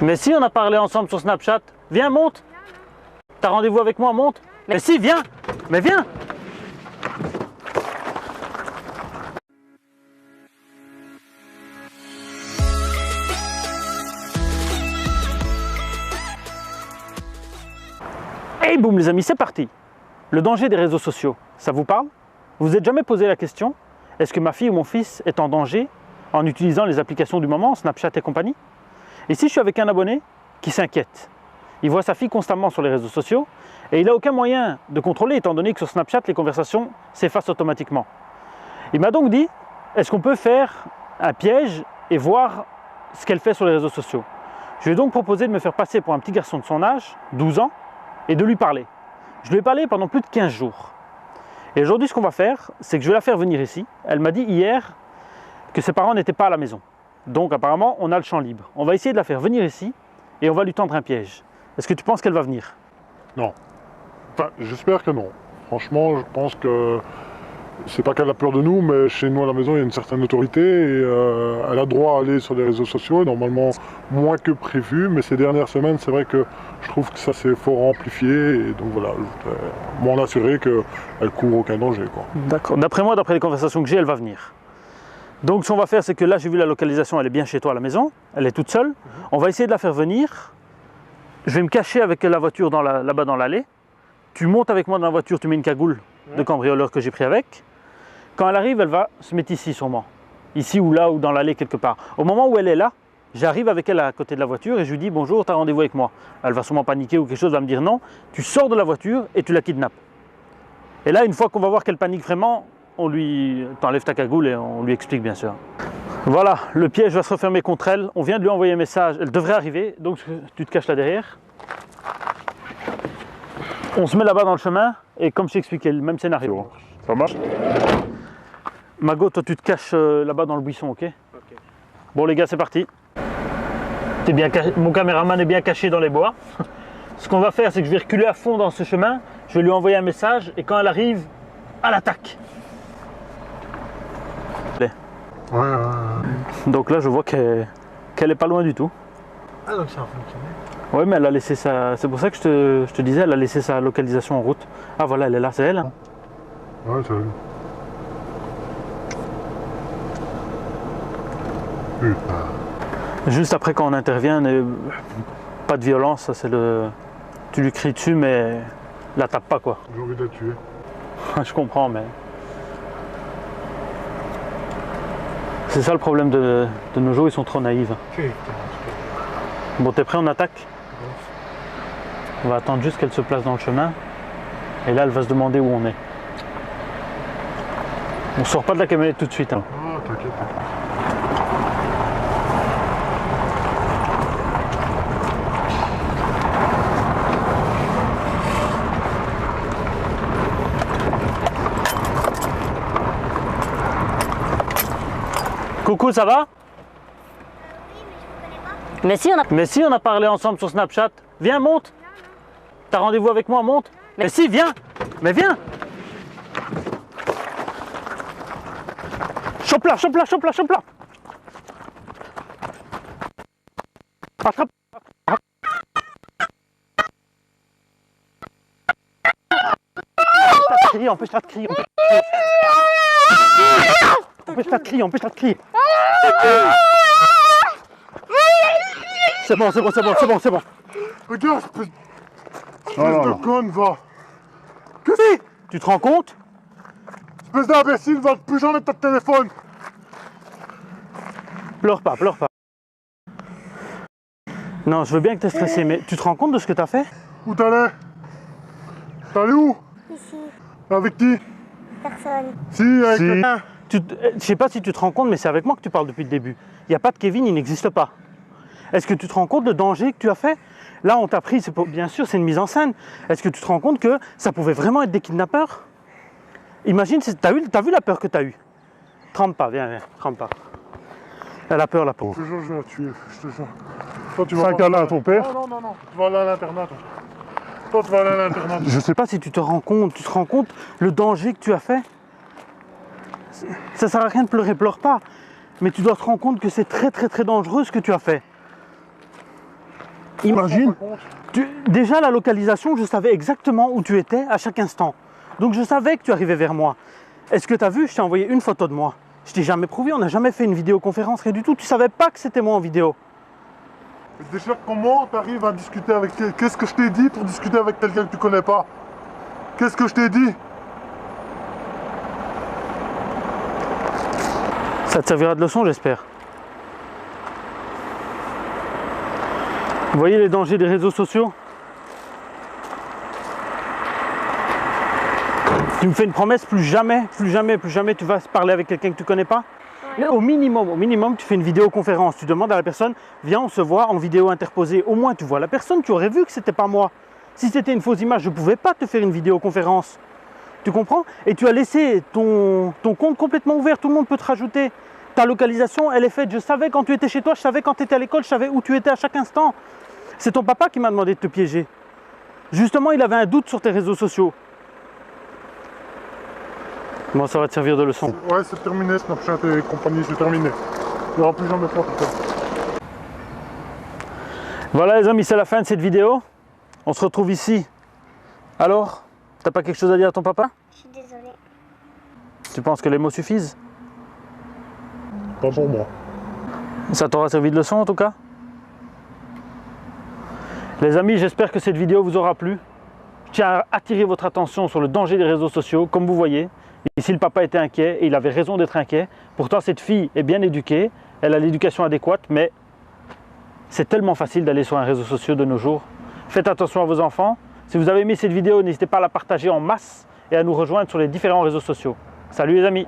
Mais si, on a parlé ensemble sur Snapchat. Viens, monte. T'as rendez-vous avec moi, monte. Mais si, viens. Mais viens. Et boum les amis, c'est parti. Le danger des réseaux sociaux, ça vous parle? Vous vous êtes jamais posé la question, est-ce que ma fille ou mon fils est en danger en utilisant les applications du moment, Snapchat et compagnie? Ici, je suis avec un abonné qui s'inquiète. Il voit sa fille constamment sur les réseaux sociaux et il n'a aucun moyen de contrôler étant donné que sur Snapchat, les conversations s'effacent automatiquement. Il m'a donc dit, est-ce qu'on peut faire un piège et voir ce qu'elle fait sur les réseaux sociaux? Je lui ai donc proposé de me faire passer pour un petit garçon de son âge, 12 ans, et de lui parler. Je lui ai parlé pendant plus de 15 jours. Et aujourd'hui, ce qu'on va faire, c'est que je vais la faire venir ici. Elle m'a dit hier que ses parents n'étaient pas à la maison. Donc apparemment, on a le champ libre. On va essayer de la faire venir ici et on va lui tendre un piège. Est-ce que tu penses qu'elle va venir? Non. Enfin, j'espère que non. Franchement, je pense que c'est pas qu'elle a peur de nous, mais chez nous à la maison, il y a une certaine autorité et elle a droit à aller sur les réseaux sociaux, normalement moins que prévu, mais ces dernières semaines, c'est vrai que je trouve que ça s'est fort amplifié et donc voilà, je voudrais m'en assurer qu'elle court aucun danger, quoi. D'accord. D'après moi, d'après les conversations que j'ai, elle va venir. Donc ce qu'on va faire, c'est que là, j'ai vu la localisation, elle est bien chez toi à la maison, elle est toute seule. On va essayer de la faire venir. Je vais me cacher avec la voiture là-bas dans l'allée. Tu montes avec moi dans la voiture, tu mets une cagoule de cambrioleur que j'ai pris avec. Quand elle arrive, elle va se mettre ici sûrement. Ici ou là ou dans l'allée quelque part. Au moment où elle est là, j'arrive avec elle à côté de la voiture et je lui dis bonjour, tu as rendez-vous avec moi. Elle va sûrement paniquer ou quelque chose, va me dire non. Tu sors de la voiture et tu la kidnappes. Et là, une fois qu'on va voir qu'elle panique vraiment, on lui t'enlève ta cagoule et on lui explique bien sûr. Voilà, le piège va se refermer contre elle. On vient de lui envoyer un message, elle devrait arriver. Donc tu te caches là derrière. On se met là-bas dans le chemin et comme je t'ai expliqué, le même scénario. Ça marche? Mago, toi tu te caches là-bas dans le buisson, ok? Ok. Bon les gars, c'est parti. Mon caméraman est bien caché dans les bois. Ce qu'on va faire, c'est que je vais reculer à fond dans ce chemin. Je vais lui envoyer un message et quand elle arrive, à l'attaque. Ouais. Donc là, je vois qu'elle est pas loin du tout. Ah donc ça a fonctionné. Ouais, mais elle a laissé sa... C'est pour ça que je te disais, elle a laissé sa localisation en route. Ah voilà, elle est là, c'est elle. Hein. Ouais, c'est elle. Putain. Juste après, quand on intervient, pas de violence, ça c'est le... Tu lui cries dessus, mais la tape pas quoi. J'ai envie de la tuer. Je comprends, mais... C'est ça le problème de nos jours, ils sont trop naïfs. Putain. Bon, t'es prêt, on attaque? On va attendre juste qu'elle se place dans le chemin. Et là, elle va se demander où on est. On sort pas de la camionnette tout de suite. Hein. Ah, t'inquiète. Coucou, ça va? Mais si on a parlé ensemble sur Snapchat. Viens, monte. T'as rendez-vous avec moi, monte. Mais si, viens. Mais viens. Chope-la, chope-la, chope-la, chope-la. Attrape. Empêche-la de crier, empêche-la de crier. Empêche-la de crier. C'est bon. Regarde, espèce de conne, va. Qu'est-ce que tu te rends compte? Espèce d'imbécile, va plus jamais ta téléphone. Pleure pas. Non, je veux bien que tu es stressé, mais tu te rends compte de ce que tu as fait? Où t'allais? T'allais où? Ici, Avec qui? personne. Si, avec le... Je sais pas si tu te rends compte, mais c'est avec moi que tu parles depuis le début. Il n'y a pas de Kevin, il n'existe pas. Est-ce que tu te rends compte du danger que tu as fait? Là, on t'a pris, bien sûr, c'est une mise en scène. Est-ce que tu te rends compte que ça pouvait vraiment être des kidnappeurs? Imagine, t'as vu la peur que tu as eue? Trempe pas, viens, trempe pas. Elle a peur, la pauvre. Je te jure, je vais la tuer, je te jure. Toi, tu vas... 5 câlins à ton père? Non, tu vas aller à l'internat, toi. Tu vas aller à l'internat. Je sais pas si tu te rends compte le danger que tu as fait? Ça sert à rien de pleurer, pleure pas. Mais tu dois te rendre compte que c'est très dangereux ce que tu as fait. Imagine, déjà la localisation, je savais exactement où tu étais à chaque instant. Donc je savais que tu arrivais vers moi. Est-ce que tu as vu, je t'ai envoyé une photo de moi. Je t'ai jamais prouvé, on n'a jamais fait une vidéoconférence, rien du tout. Tu savais pas que c'était moi en vidéo. Déjà, comment tu arrives à discuter avec... Qu'est-ce que je t'ai dit pour discuter avec quelqu'un que tu connais pas? Qu'est-ce que je t'ai dit? Ça te servira de leçon, j'espère. Vous voyez les dangers des réseaux sociaux? Tu me fais une promesse, plus jamais tu vas parler avec quelqu'un que tu connais pas? Ouais. Au minimum, tu fais une vidéoconférence. Tu demandes à la personne, viens, on se voit en vidéo interposée. Au moins, tu vois la personne, tu aurais vu que c'était pas moi. Si c'était une fausse image, je ne pouvais pas te faire une vidéoconférence. Tu comprends? Et tu as laissé ton compte complètement ouvert, tout le monde peut te rajouter. Ta localisation, elle est faite. Je savais quand tu étais chez toi, je savais quand tu étais à l'école, je savais où tu étais à chaque instant. C'est ton papa qui m'a demandé de te piéger. Justement, il avait un doute sur tes réseaux sociaux. Bon, ça va te servir de leçon. Ouais, c'est terminé, Snapchat et compagnie, c'est terminé. Il n'y aura plus jamais ça. Voilà les amis, c'est la fin de cette vidéo. On se retrouve ici. Alors, t'as pas quelque chose à dire à ton papa? Je suis désolée. Tu penses que les mots suffisent? Pas pour moi. Ça t'aura servi de leçon en tout cas? Les amis, j'espère que cette vidéo vous aura plu. Je tiens à attirer votre attention sur le danger des réseaux sociaux. Comme vous voyez, ici le papa était inquiet et il avait raison d'être inquiet. Pourtant cette fille est bien éduquée, elle a l'éducation adéquate, mais c'est tellement facile d'aller sur un réseau social de nos jours. Faites attention à vos enfants. Si vous avez aimé cette vidéo, n'hésitez pas à la partager en masse et à nous rejoindre sur les différents réseaux sociaux. Salut les amis!